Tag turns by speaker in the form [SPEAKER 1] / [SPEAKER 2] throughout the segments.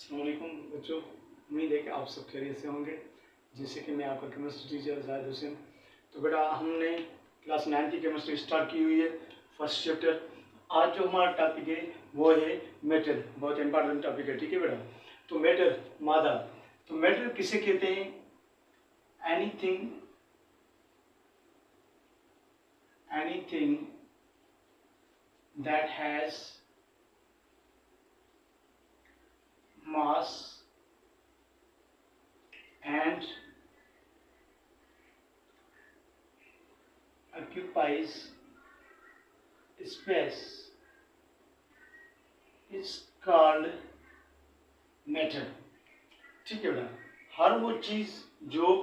[SPEAKER 1] अस्सलाम वालेकुम बच्चों, उम्मीद है कि आप सब खैरियत से होंगे। जैसे कि मैं आपका केमिस्ट्री टीचर जाहिद हुसैन। तो बेटा हमने क्लास 9 की केमिस्ट्री स्टार्ट की हुई है, फर्स्ट चैप्टर। आज जो हमारा टॉपिक है वो है मैटर। बहुत इंपॉर्टेंट टॉपिक है, ठीक है बेटा। तो मैटर मादा, तो मैटर किसे कहते हैं? Anything anything that has mass and occupies space is called matter। ठीक है बेटा, हर वो चीज जो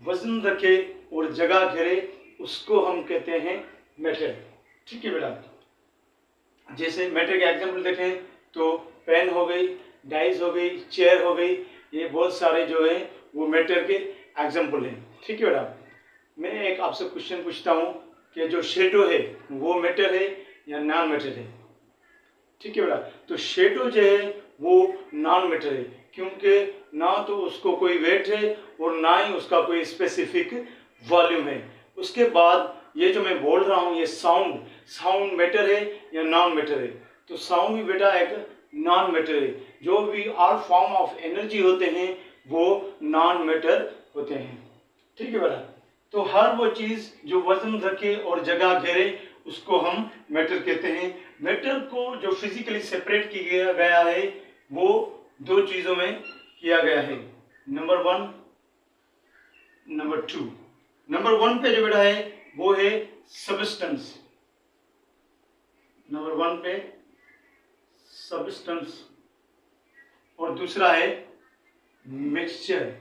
[SPEAKER 1] वजन रखे और जगह घेरे उसको हम कहते हैं मैटर। ठीक है बेटा, जैसे मैटर के एग्जांपल देखें तो पेन हो गई, डाइस हो गई, चेयर हो गई, ये बहुत सारे जो है वो मैटर के एग्जांपल हैं। ठीक है बेटा, मैं एक आपसे क्वेश्चन पूछता हूँ कि जो शेडो है वो मैटर है या नॉन मैटर है? ठीक है बेटा, तो शेडो जो है वो नॉन मैटर है, क्योंकि ना तो उसको कोई वेट है और ना ही उसका कोई स्पेसिफिक वॉल्यूम है। उसके बाद ये जो मैं बोल रहा हूँ ये साउंड मैटर है या नॉन मैटर है? तो साउंड भी बेटा एक नॉन मैटर है। जो भी ऑल फॉर्म ऑफ एनर्जी होते हैं वो नॉन मैटर होते हैं। ठीक है बेटा, तो हर वो चीज जो वजन रखे और जगह घेरे उसको हम मैटर कहते हैं। मैटर को जो फिजिकली सेपरेट किया गया है वो दो चीजों में किया गया है, नंबर 1, नंबर 2। नंबर 1 पे जो बेटा है वो है सबस्टेंस। नंबर 1 पे सबस्टेंस और दूसरा है मिक्सचर।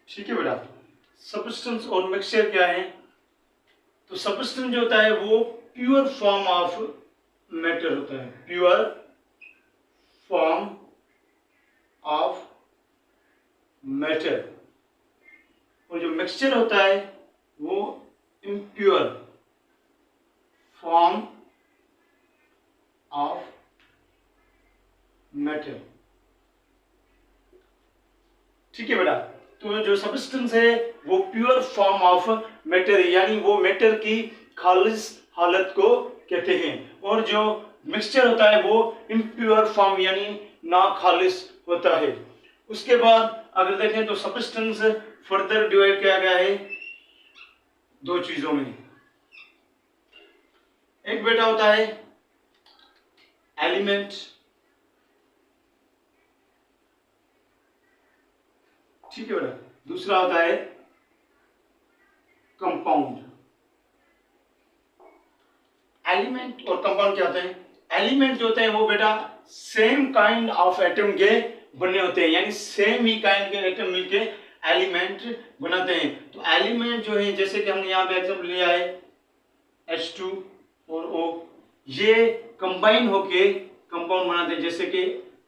[SPEAKER 1] ठीक है बेटा, सबस्टेंस और मिक्सचर क्या है? तो सबस्टेंस जो होता है वो प्योर फॉर्म ऑफ मैटर होता है, प्योर फॉर्म ऑफ मैटर। और जो मिक्सचर होता है वो इम्प्योर फॉर्म ऑफ मैटर। ठीक है बेटा, तो जो सबस्टेंस है वो प्योर फॉर्म ऑफ मैटर है, यानी वो मैटर की खालिस हालत को कहते हैं। और जो मिक्सचर होता है वो इम्प्योर फॉर्म यानी ना खालिस होता है। उसके बाद अगर देखें तो सबस्टेंस फर्दर डिवाइड किया गया है दो चीजों में। एक बेटा होता है एलिमेंट, ठीक है बेटा, दूसरा होता है कंपाउंड। एलिमेंट और कंपाउंड क्या होते हैं? एलिमेंट जो होते हैं वो बेटा सेम काइंड ऑफ एटम के बने होते हैं, यानी सेम ही काइंड के एटम मिलके एलिमेंट बनाते हैं। तो एलिमेंट जो है, जैसे कि हमने यहाँ पे एग्जांपल लिया है H2 और O, ये कंबाइन होके कंपाउंड बनाते हैं, जैसे कि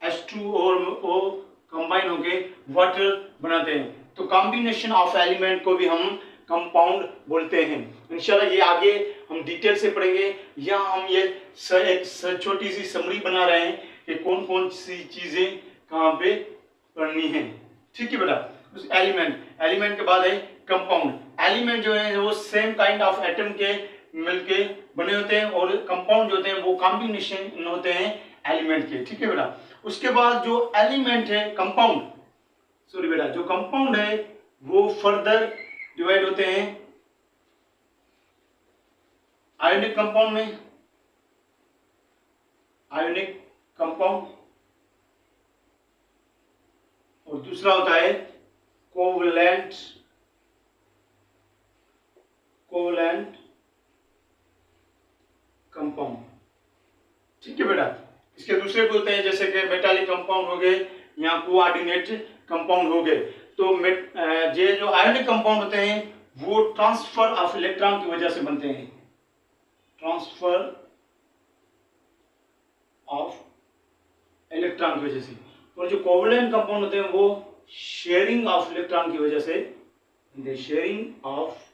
[SPEAKER 1] H2 और O कंबाइन होके वाटर बनाते हैं। तो कॉम्बिनेशन ऑफ एलिमेंट को भी हम कंपाउंड बोलते हैं। इंशाल्लाह ये आगे हम डिटेल से पढ़ेंगे। यहाँ हम ये एक छोटी सी समरी बना रहे हैं कि कौन कौन सी चीजें कहाँ पे पढ़नी है। ठीक है बेटा, उस एलिमेंट के बाद है कंपाउंड। एलिमेंट जो है वो सेम काइंड ऑफ एटम के मिलके बने होते हैं, और कंपाउंड जो होते हैं वो कॉम्बिनेशन होते हैं एलिमेंट के। ठीक है बेटा, उसके बाद जो एलिमेंट है जो कंपाउंड है वो फर्दर डिवाइड होते हैं आयोनिक कंपाउंड में, आयोनिक कंपाउंड, और दूसरा होता है कोवलेंट कंपाउंड। ठीक है बेटा, इसके दूसरे बोलते हैं जैसे कि मेटालिक कंपाउंड हो गए या कोऑर्डिनेट कंपाउंड हो गए। तो ये जो आयोनिक कंपाउंड होते हैं वो ट्रांसफर ऑफ इलेक्ट्रॉन की वजह से बनते हैं, ट्रांसफर ऑफ इलेक्ट्रॉन की वजह से। और जो कोवलेंट कंपाउंड होते हैं वो शेयरिंग ऑफ इलेक्ट्रॉन की वजह से, शेयरिंग ऑफ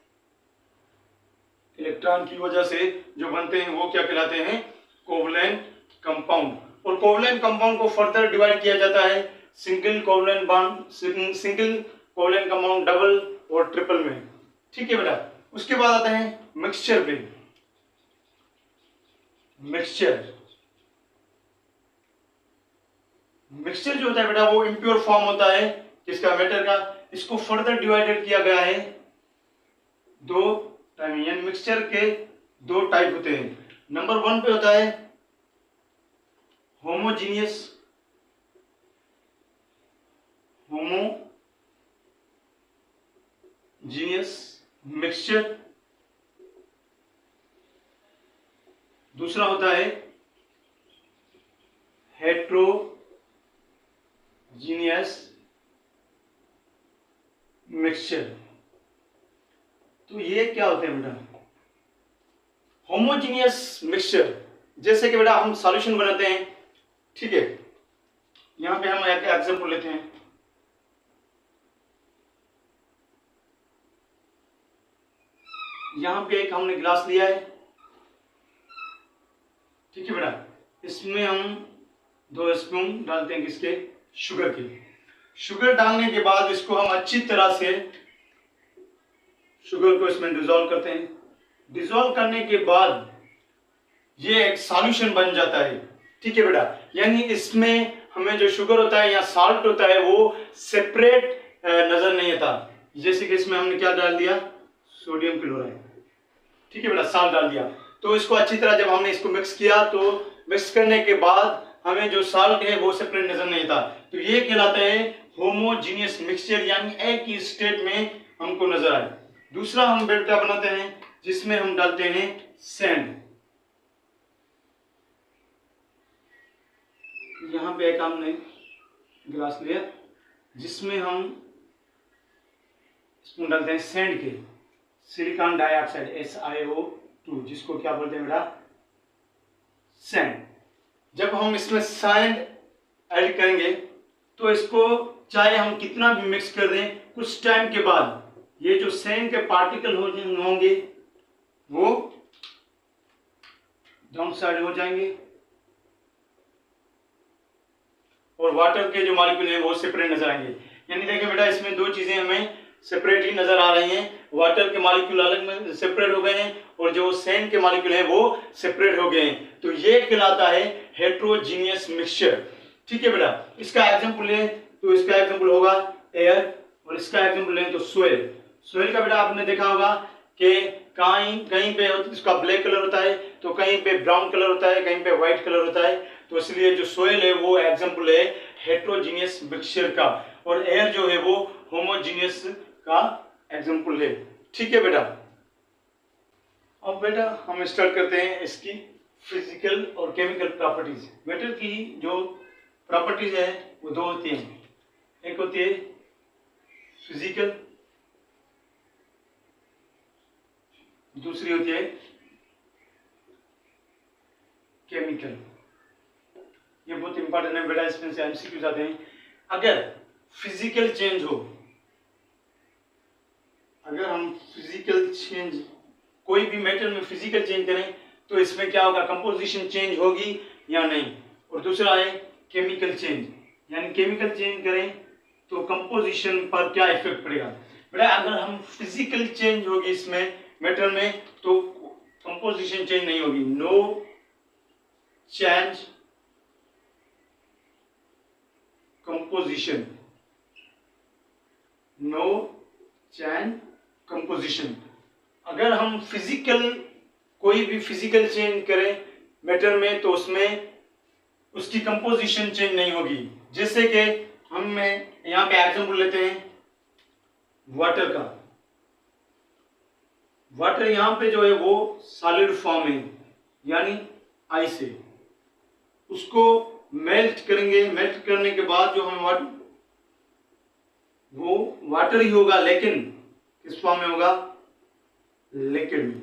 [SPEAKER 1] इलेक्ट्रॉन की वजह से जो बनते हैं वो क्या कहलाते हैं? Covalent compound. और कोवलेंट कंपाउंड को फर्दर डिवाइड किया जाता है single covalent bond, single covalent compound, double और ट्रिपल में। ठीक है बेटा। उसके बाद आते हैं मिक्सचर पे। मिक्सचर जो होता है बेटा वो इम्प्योर फॉर्म होता है किसका, मेटर का। इसको फर्दर डिवाइडेड किया गया है दो टाइप, यानी मिक्सचर के दो टाइप होते हैं। नंबर 1 पे होता है होमोजीनियस मिक्सचर, दूसरा होता है हेट्रोजीनियस मिक्सचर। तो ये क्या होते हैं बेटा, होमोजीनियस मिक्सचर, जैसे कि बेटा हम सॉल्यूशन बनाते हैं। ठीक है, यहां पे हम एक एग्जांपल लेते हैं। यहां पे एक हमने गिलास लिया है। ठीक है बेटा, इसमें हम 2 स्पून डालते हैं किसके, शुगर के। शुगर डालने के बाद इसको हम अच्छी तरह से शुगर को इसमें डिसॉल्व करते हैं। डिसॉल्व करने के बाद ये एक सॉल्यूशन बन जाता है। ठीक है बेटा, यानी इसमें हमें जो शुगर होता है या साल्ट होता है वो सेपरेट नजर नहीं आता। जैसे कि इसमें हमने क्या डाल दिया, सोडियम क्लोराइड। ठीक है बेटा, साल्ट डाल दिया। तो इसको अच्छी तरह जब हमने इसको मिक्स किया तो मिक्स करने के बाद हमें जो साल्ट है वो सेपरेट नजर नहीं आता। तो ये कहलाता है होमोजीनियस मिक्सचर, यानी एक ही स्टेट में हमको नजर आए। दूसरा हम बेटा बनाते हैं जिसमें हम डालते हैं सैंड। यहां पे एक हमने गिलास लिया जिसमें हम स्पून डालते हैं सैंड के, सिलिकॉन डाइऑक्साइड SiO2, जिसको क्या बोलते हैं बेटा, सैंड। जब हम इसमें सैंड ऐड करेंगे तो इसको चाहे हम कितना भी मिक्स कर दें, कुछ टाइम के बाद ये जो सैंड के पार्टिकल होंगे वो डाउन साइड हो जाएंगे और वाटर के जो मॉलिक्यूल हैं वो सेपरेट नजर आएंगे। यानी देखिए बेटा, इसमें दो चीजें हमें सेपरेट ही नजर आ रही हैं। वाटर के मॉलिक्यूल अलग में सेपरेट हो गए हैं और जो सैंड के मॉलिक्यूल हैं वो सेपरेट हो गए हैं। तो ये कहलाता है हेट्रोजीनियस मिक्सचर। ठीक है बेटा, इसका एग्जांपल ले तो इसका एग्जांपल होगा एयर, और इसका एग्जांपल लें तो सोयल। सोयल का बेटा आपने देखा होगा कि कहीं पे इसका ब्लैक कलर होता है, तो कहीं पे ब्राउन कलर होता है, कहीं पे व्हाइट कलर होता है। तो इसलिए जो सोयल है वो एग्जांपल है हेट्रोजीनियस मिक्सचर का, और एयर जो है वो होमोजीनियस का एग्जांपल है। ठीक है बेटा, अब बेटा हम स्टार्ट करते हैं इसकी फिजिकल और केमिकल प्रॉपर्टीज। मैटर की जो प्रॉपर्टीज है वो दो होती हैं, एक होती है फिजिकल, दूसरी होती है केमिकल। ये बहुत इंपॉर्टेंट है बेटा, इसमें से एमसीक्यूज आते हैं। अगर फिजिकल चेंज हो, अगर हम फिजिकल चेंज कोई भी मैटर में फिजिकल चेंज करें तो इसमें क्या होगा, कंपोजिशन चेंज होगी या नहीं। और दूसरा है केमिकल चेंज, यानी केमिकल चेंज करें तो कंपोजिशन पर क्या इफेक्ट पड़ेगा। बेटा अगर हम फिजिकल चेंज होगी इसमें मैटर में तो कंपोजिशन चेंज नहीं होगी। No change composition, no change composition. अगर हम फिजिकल कोई भी फिजिकल चेंज करें मैटर में तो उसमें उसकी कंपोजिशन चेंज नहीं होगी। जैसे कि हम यहां पे एग्जांपल लेते हैं वाटर का। वाटर यहां पे जो है वो सॉलिड फॉर्म है, यानी आइस है। उसको मेल्ट करेंगे, मेल्ट करने के बाद जो हम वाटर वो वाटर ही होगा, लेकिन किस फॉर्म में होगा, लिक्विड में।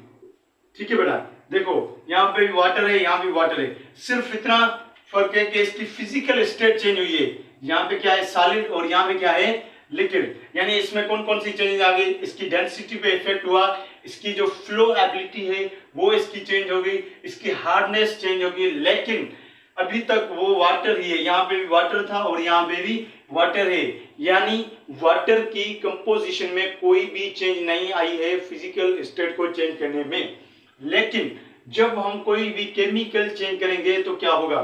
[SPEAKER 1] ठीक है बेटा, देखो यहां पे भी वाटर है, यहां भी वाटर है, सिर्फ इतना फर्क है कि इसकी फिजिकल स्टेट चेंज हुई है। यहाँ पे क्या है सॉलिड और यहाँ पे क्या है लिक्विड। यानी इसमें कौन कौन सी चेंज आ गई, इसकी डेंसिटी पे इफेक्ट हुआ, इसकी जो फ्लो एबिलिटी है वो इसकी चेंज हो गई, इसकी हार्डनेस चेंज होगी, लेकिन अभी तक वो वाटर ही है, यहाँ पे भी वाटर था और यहाँ पे भी वाटर है, यानी वाटर की कंपोजिशन में कोई भी चेंज नहीं आई है फिजिकल स्टेट को चेंज करने में। लेकिन जब हम कोई भी केमिकल चेंज करेंगे तो क्या होगा,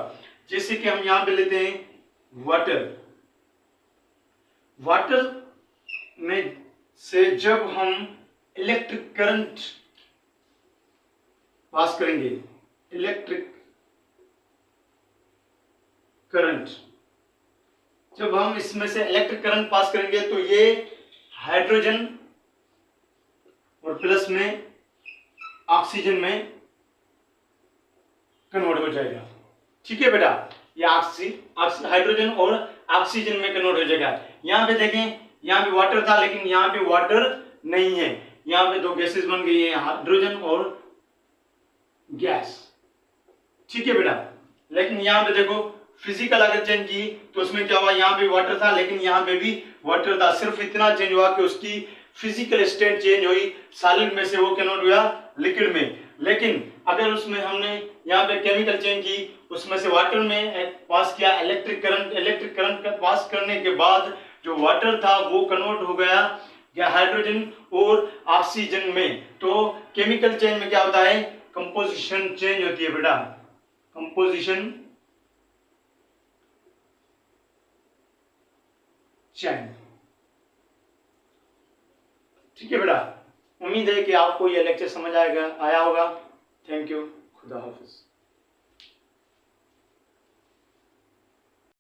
[SPEAKER 1] जैसे कि हम यहाँ पे लेते हैं वाटर। वाटर में से जब हम इलेक्ट्रिक करंट पास करेंगे, इलेक्ट्रिक करंट, जब हम इसमें से इलेक्ट्रिक करंट पास करेंगे तो ये हाइड्रोजन और प्लस में ऑक्सीजन में कन्वर्ट हो जाएगा। ठीक है बेटा, ये हाइड्रोजन और ऑक्सीजन में कन्वर्ट हो जाएगा। यहाँ पे देखें, यहाँ पे वाटर था लेकिन यहाँ पे वाटर नहीं है, यहाँ पे दो गैसेस बन गई है, हाइड्रोजन और गैस। ठीक है बेटा, लेकिन यहाँ पे देखो फिजिकल अगर चेंज की तो उसमें क्या हुआ, यहाँ पे वाटर था लेकिन यहाँ पे भी वाटर था, सिर्फ इतना चेंज हुआ कि उसकी फिजिकल स्टेट चेंज हुई, सॉलिड में से वो कन्वर्ट हुआ लिक्विड में। लेकिन अगर उसमें हमने यहाँ पे केमिकल चेंज की, उसमें से वाटर में पास किया इलेक्ट्रिक करंट का पास करने के बाद जो वाटर था वो कन्वर्ट हो गया हाइड्रोजन और ऑक्सीजन में। तो केमिकल चेंज में क्या होता है, कंपोजिशन चेंज होती है बेटा, कंपोजिशन चेंज। ठीक है बेटा, उम्मीद है कि आपको यह लेक्चर समझ आया होगा। थैंक यू, खुदा हाफिज।